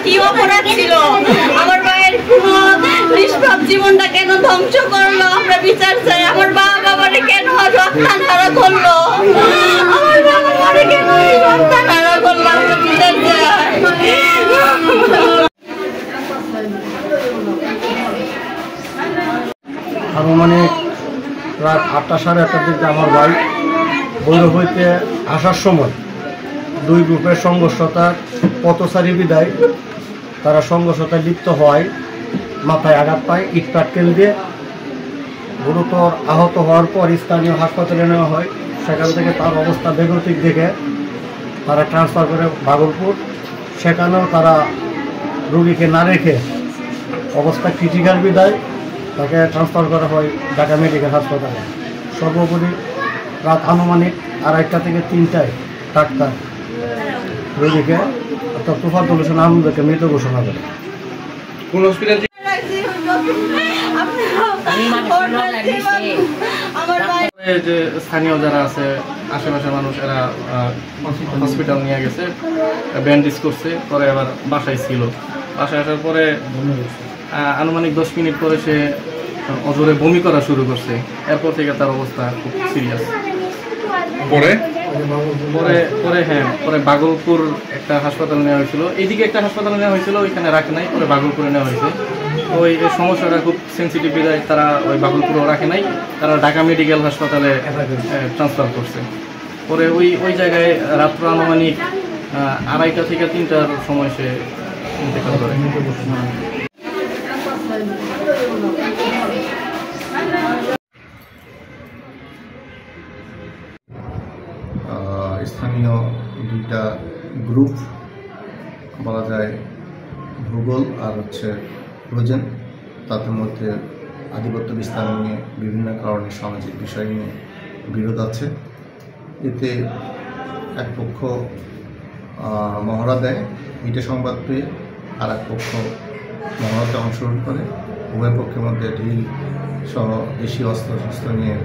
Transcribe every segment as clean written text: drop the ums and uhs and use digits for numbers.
কি অপরাধ ছিল? আমার ভাইয়ের নিষ্পাপ জীবনটা কেন ধ্বংস করলো? আমরা বিচার চাই। আমার বাবা আমারে কেন রক্তান্তারা করলো? আমার বাবা আমারে কেন রক্তান্তারা করলো? আমরা বিচার চাই। আনুমানিক রাত 8টা সাড়ে 8টার দিকে আমার ভাই ভৈরব হইতে আসার সময় দুই গ্রুপের সংঘর্ষতার পথচারী বিদায় তারা সংঘর্ষতায় লিপ্ত হওয়ায় মাথায় আঘাত পায়, ইট পাটকেল দিয়ে গুরুতর আহত হওয়ার পর স্থানীয় হাসপাতালে নেওয়া হয়। সেখান থেকে তার অবস্থা বেগতিক দেখে তারা ট্রান্সফার করে ভাগলপুর। সেখানেও তারা রোগীকে না রেখে অবস্থা ক্রিটিক্যাল বিদায় তাকে ট্রান্সফার করা হয় ঢাকা মেডিকেল হাসপাতালে। সর্বোপরি রাত আনুমানিক 2:30 থেকে 3টায় ডাক্তার রোগীকে অর্থাৎ তোফাজ্জল হোসেন আহমেদকে মৃত ঘোষণা করে। কোন হসপিটাল যে স্থানীয় যারা আছে আশেপাশের মানুষ এরা হসপিটাল নিয়ে গেছে, ব্যান্ডেজ করছে, পরে আবার বাসায় ছিল। বাসায় আসার পরে আনুমানিক 10 মিনিট পরে সে অজরে বমি করা শুরু করছে। এরপর থেকে তার অবস্থা খুব সিরিয়াস। পরে ভাগলপুর একটা হাসপাতাল নেওয়া হয়েছিল, এইদিকে একটা হাসপাতালে নেওয়া হয়েছিল, ওইখানে রাখে নাই, পরে ভাগলপুরে নেওয়া হয়েছে। ওই সমস্যাটা খুব সেন্সিটিভ বিধায় তারা ওই ভাগলপুরেও রাখে নাই, তারা ঢাকা মেডিকেল হাসপাতালে ট্রান্সফার করছে। পরে ওই জায়গায় রাত্র আনুমানিক 2:30 থেকে 3টার সময় সে ইন্তেকাল করে। স্থানীয় দুইটা গ্রুপ বলা যায়, ভূগোল আর রোজেন, তাদের মধ্যে আধিপত্য বিস্তার নিয়ে বিভিন্ন কারণে সামাজিক বিষয় নিয়ে বিরোধ আছে। এতে এক পক্ষ মহড়া দেয়, এটা সংবাদ পেয়ে আর এক পক্ষ মহড়াতে অংশগ্রহণ করে। উভয় পক্ষের মধ্যে ঢিল সহ দেশীয় অস্ত্র নিয়ে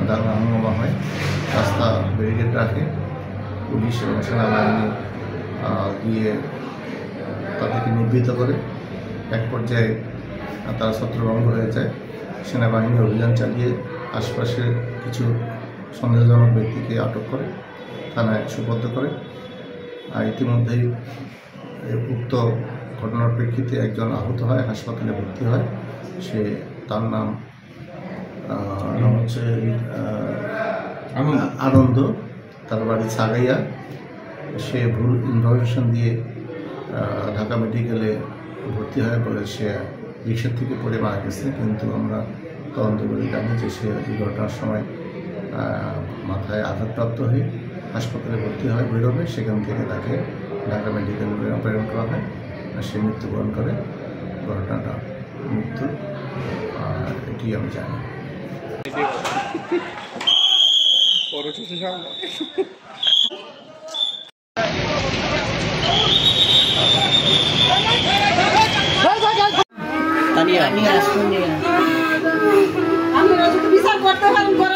দাঙ্গা হাঙ্গামা হয়। রাস্তা ব্যারিকেড রাখে পুলিশ এবং সেনাবাহিনী গিয়ে তাদেরকে নিবৃত্ত করে। এক পর্যায়ে তারা ছত্রভঙ্গ হয়ে যায়। সেনাবাহিনী অভিযান চালিয়ে আশপাশের কিছু সন্দেহজনক ব্যক্তিকে আটক করে থানায় সুপর্দ করে। আর ইতিমধ্যেই উক্ত ঘটনার প্রেক্ষিতে একজন আহত হয়, হাসপাতালে ভর্তি হয়। তার নাম হচ্ছে আনন্দ, তার বাড়ি সাগাইয়া। সে ভুল ইনফরমেশন দিয়ে ঢাকা মেডিকেলে ভর্তি হয় বলে সে রিক্সার থেকে পড়ে মারা গেছে। কিন্তু আমরা তদন্ত করে জানি যে সে এই ঘটনার সময় মাথায় আঘাতপ্রাপ্ত হয়ে হাসপাতালে ভর্তি হয় ভৈরবে। সেখান থেকে তাকে ঢাকা মেডিকেলে প্রেরণ করা হয়, সে মৃত্যুবরণ করে। ঘটনাটা মৃত্যু, এটি আমি জানি। আমি বিচার করতে পারেন।